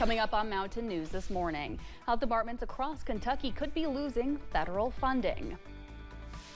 Coming up on Mountain News this morning, health departments across Kentucky could be losing federal funding.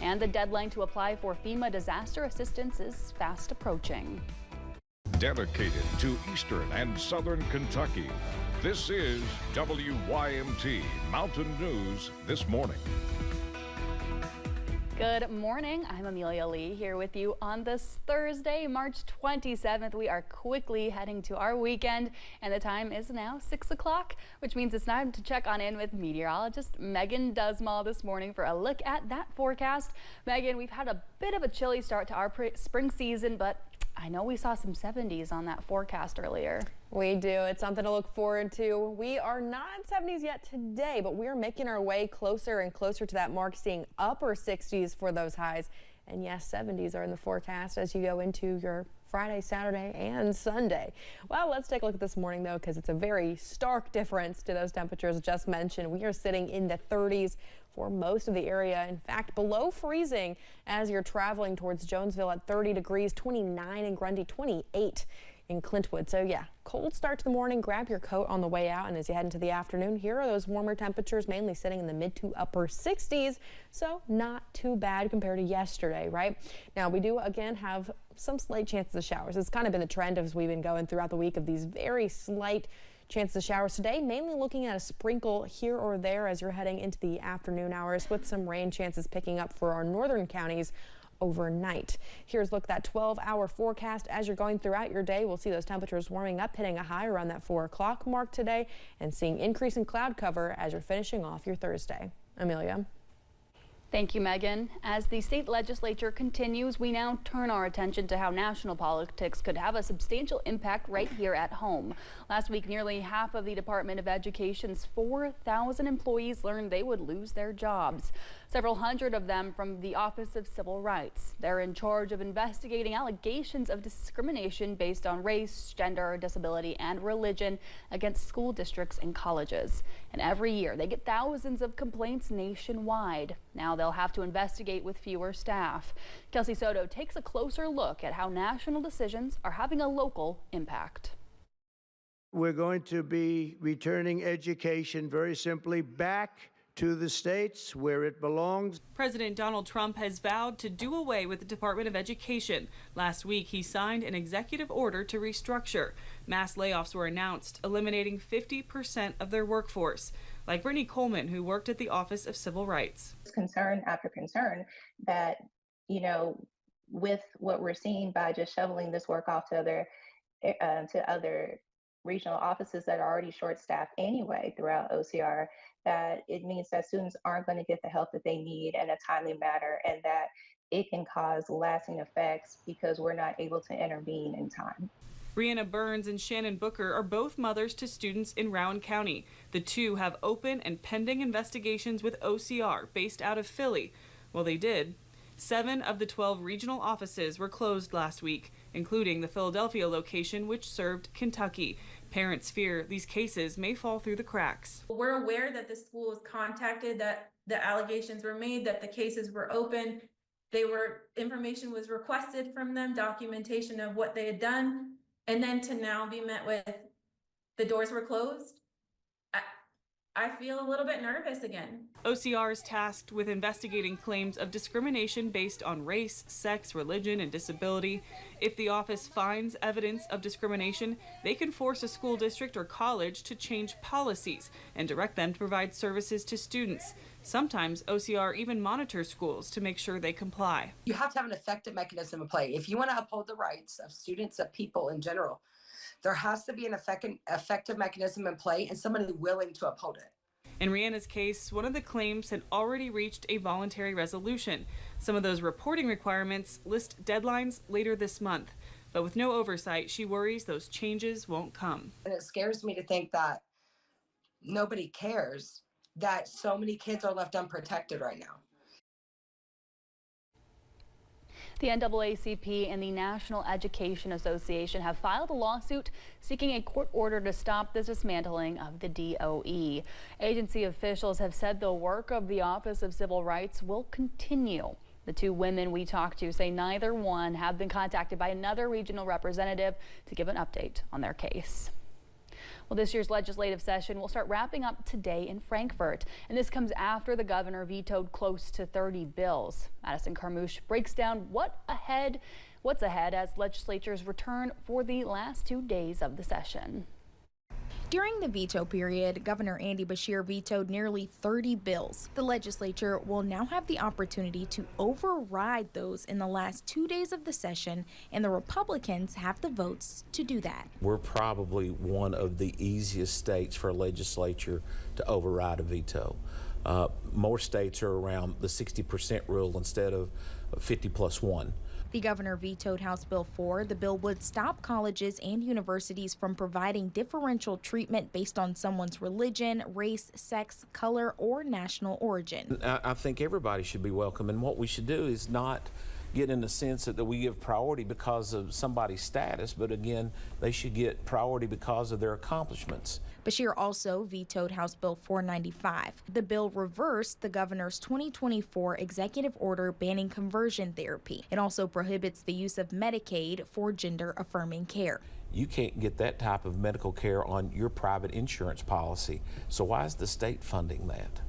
And the deadline to apply for FEMA disaster assistance is fast approaching. Dedicated to Eastern and Southern Kentucky, this is WYMT Mountain News this morning. Good morning. I'm Amelia Lee here with you on this Thursday, March 27th. We are quickly heading to our weekend, and the time is now 6 o'clock, which means it's time to check on in with meteorologist Megan Dusmall this morning for a look at that forecast. Megan, we've had a bit of a chilly start to our spring season, but I know we saw some 70s on that forecast earlier. We do. It's something to look forward to. We are not in 70s yet today, but we're making our way closer and closer to that mark, seeing upper 60s for those highs. And yes, 70s are in the forecast as you go into your Friday, Saturday, and Sunday. Well, let's take a look at this morning, though, because it's a very stark difference to those temperatures just mentioned. We are sitting in the 30s for most of the area. In fact, below freezing as you're traveling towards Jonesville at 30 degrees, 29 in Grundy, 28 in Clintwood. So yeah, cold start to the morning. Grab your coat on the way out, and as you head into the afternoon, here are those warmer temperatures, mainly sitting in the mid to upper 60s. So not too bad compared to yesterday, right? Now we do again have some slight chances of showers. It's kind of been the trend as we've been going throughout the week of these very slight chances of showers today, mainly looking at a sprinkle here or there as you're heading into the afternoon hours, with some rain chances picking up for our northern counties overnight. Here's a look at that 12-hour forecast. As you're going throughout your day, we'll see those temperatures warming up, hitting a high around that 4 o'clock mark today, and seeing increase in cloud cover as you're finishing off your Thursday. Amelia. Thank you, Megan. As the state legislature continues, we now turn our attention to how national politics could have a substantial impact right here at home. Last week, nearly half of the Department of Education's 4,000 employees learned they would lose their jobs. Several hundred of them from the Office of Civil Rights. They're in charge of investigating allegations of discrimination based on race, gender, disability, and religion against school districts and colleges. And every year, they get thousands of complaints nationwide. Now they'll have to investigate with fewer staff. Kelsey Soto takes a closer look at how national decisions are having a local impact. We're going to be returning education very simply back to the states where it belongs. President Donald Trump has vowed to do away with the Department of Education. Last week, he signed an executive order to restructure. Mass layoffs were announced, eliminating 50% of their workforce, like Brittany Coleman, who worked at the Office of Civil Rights. Concern after concern that, with what we're seeing by just shoveling this work off to other regional offices that are already short-staffed anyway throughout OCR, that it means that students aren't going to get the help that they need in a timely manner, and that it can cause lasting effects because we're not able to intervene in time. Brianna Burns and Shannon Booker are both mothers to students in Rowan County. The two have open and pending investigations with OCR based out of Philly. Well, they did. 7 of the 12 regional offices were closed last week, including the Philadelphia location, which served Kentucky. Parents fear these cases may fall through the cracks. We're aware that the school was contacted, that the allegations were made, that the cases were open. Information was requested from them, documentation of what they had done, and then to now be met with the doors were closed. I feel a little bit nervous again. OCR is tasked with investigating claims of discrimination based on race, sex, religion, and disability. If the office finds evidence of discrimination, they can force a school district or college to change policies and direct them to provide services to students. Sometimes OCR even monitors schools to make sure they comply. You have to have an effective mechanism in play. If you want to uphold the rights of students, of people in general, there has to be an effective mechanism in play and somebody willing to uphold it. In Rihanna's case, one of the claims had already reached a voluntary resolution. Some of those reporting requirements list deadlines later this month. But with no oversight, she worries those changes won't come. And it scares me to think that nobody cares, that so many kids are left unprotected right now. The NAACP and the National Education Association have filed a lawsuit seeking a court order to stop the dismantling of the DOE. Agency officials have said the work of the Office of Civil Rights will continue. The two women we talked to say neither one have been contacted by another regional representative to give an update on their case. Well, this year's legislative session will start wrapping up today in Frankfurt, and this comes after the governor vetoed close to 30 bills. Madison Carmouche breaks down what's ahead as legislatures return for the last 2 days of the session. During the veto period, Governor Andy Beshear vetoed nearly 30 bills. The legislature will now have the opportunity to override those in the last 2 days of the session, and the Republicans have the votes to do that. We're probably one of the easiest states for a legislature to override a veto. More states are around the 60% rule instead of 50+1. The governor vetoed House Bill 4. The bill would stop colleges and universities from providing differential treatment based on someone's religion, race, sex, color, or national origin. I think everybody should be welcome, and what we should do is not get in the sense that we give priority because of somebody's status, but again, they should get priority because of their accomplishments. Beshear also vetoed House Bill 495. The bill reversed the governor's 2024 executive order banning conversion therapy. It also prohibits the use of Medicaid for gender-affirming care. You can't get that type of medical care on your private insurance policy, so why is the state funding that?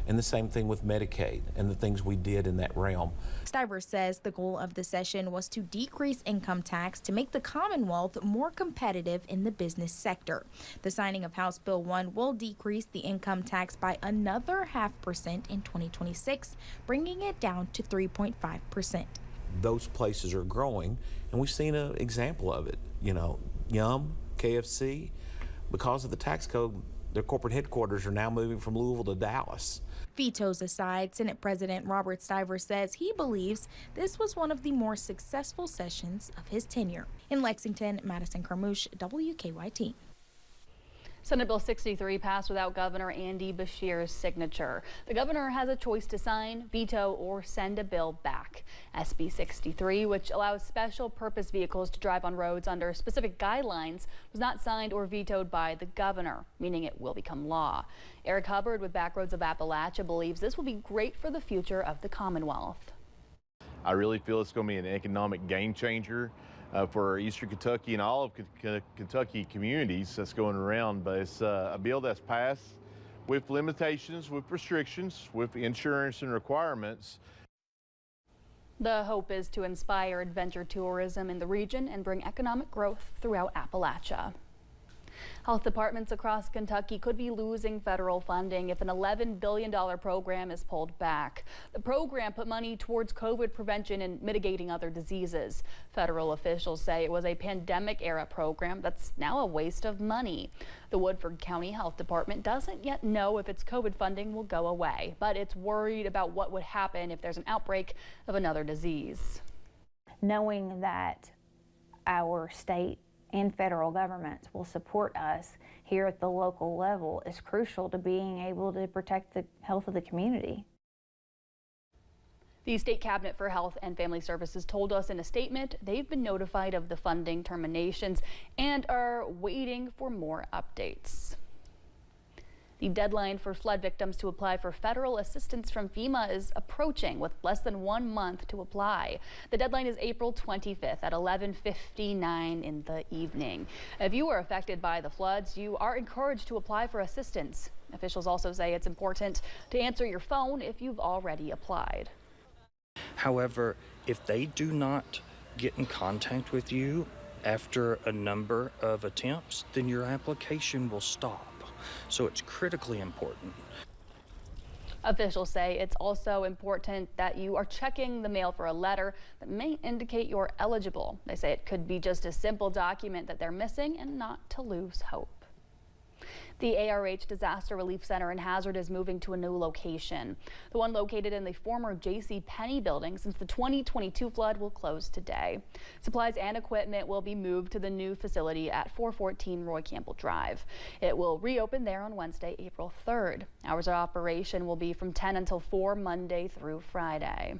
And the same thing with Medicaid and the things we did in that realm. Stivers says the goal of the session was to decrease income tax to make the Commonwealth more competitive in the business sector. The signing of House Bill 1 will decrease the income tax by another 0.5% in 2026, bringing it down to 3.5%. Those places are growing, and we've seen an example of it. You know, Yum, KFC, because of the tax code, their corporate headquarters are now moving from Louisville to Dallas. Vetoes aside, Senate President Robert Stivers says he believes this was one of the more successful sessions of his tenure. In Lexington, Madison Carmouche, WKYT. Senate Bill 63 passed without Governor Andy Beshear's signature. The governor has a choice to sign, veto, or send a bill back. SB 63, which allows special purpose vehicles to drive on roads under specific guidelines, was not signed or vetoed by the governor, meaning it will become law. Eric Hubbard with Backroads of Appalachia believes this will be great for the future of the Commonwealth. I really feel it's going to be an economic game changer for Eastern Kentucky and all of Kentucky communities that's going around. But it's a bill that's passed with limitations, with restrictions, with insurance and requirements. The hope is to inspire adventure tourism in the region and bring economic growth throughout Appalachia. Health departments across Kentucky could be losing federal funding if an $11 billion program is pulled back. The program put money towards COVID prevention and mitigating other diseases. Federal officials say it was a pandemic-era program that's now a waste of money. The Woodford County Health Department doesn't yet know if its COVID funding will go away, but it's worried about what would happen if there's an outbreak of another disease. Knowing that our state and federal governments will support us here at the local level is crucial to being able to protect the health of the community. The State Cabinet for Health and Family Services told us in a statement they've been notified of the funding terminations and are waiting for more updates. The deadline for flood victims to apply for federal assistance from FEMA is approaching, with less than 1 month to apply. The deadline is April 25th at 11:59 in the evening. If you were affected by the floods, you are encouraged to apply for assistance. Officials also say it's important to answer your phone if you've already applied. However, if they do not get in contact with you after a number of attempts, then your application will stop. So it's critically important. Officials say it's also important that you are checking the mail for a letter that may indicate you're eligible. They say it could be just a simple document that they're missing and not to lose hope. The ARH Disaster Relief Center in Hazard is moving to a new location. The one located in the former J.C. Penney building since the 2022 flood will close today. Supplies and equipment will be moved to the new facility at 414 Roy Campbell Drive. It will reopen there on Wednesday, April 3rd. Hours of operation will be from 10 until 4 Monday through Friday.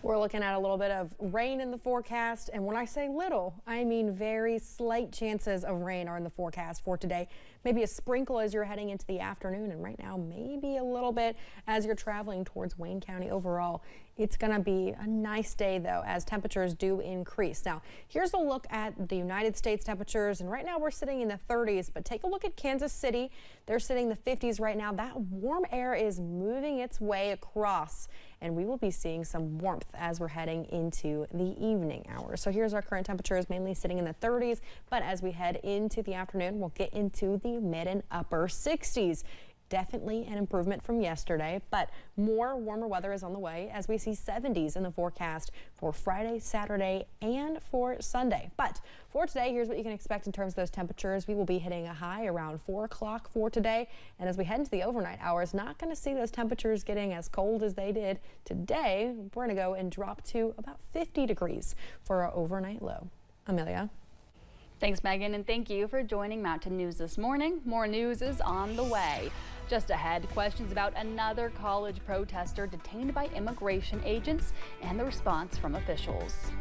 We're looking at a little bit of rain in the forecast, and when I say little, I mean very slight chances of rain are in the forecast for today. Maybe a sprinkle as you're heading into the afternoon, and right now maybe a little bit as you're traveling towards Wayne County. Overall, It's going to be a nice day, though, as temperatures do increase. Now, here's a look at the United States temperatures, and right now we're sitting in the 30s, but take a look at Kansas City. They're sitting in the 50s right now. That warm air is moving its way across, and we will be seeing some warmth as we're heading into the evening hours. So here's our current temperatures, mainly sitting in the 30s, but as we head into the afternoon, we'll get into the mid and upper 60s. Definitely an improvement from yesterday, but more warmer weather is on the way as we see 70s in the forecast for Friday, Saturday, and for Sunday. But for today, here's what you can expect in terms of those temperatures. We will be hitting a high around 4 o'clock for today. And as we head into the overnight hours, not going to see those temperatures getting as cold as they did today. We're going to go and drop to about 50 degrees for our overnight low. Amelia. Thanks, Megan, and thank you for joining Mountain News this morning. More news is on the way. Just ahead, questions about another college protester detained by immigration agents and the response from officials.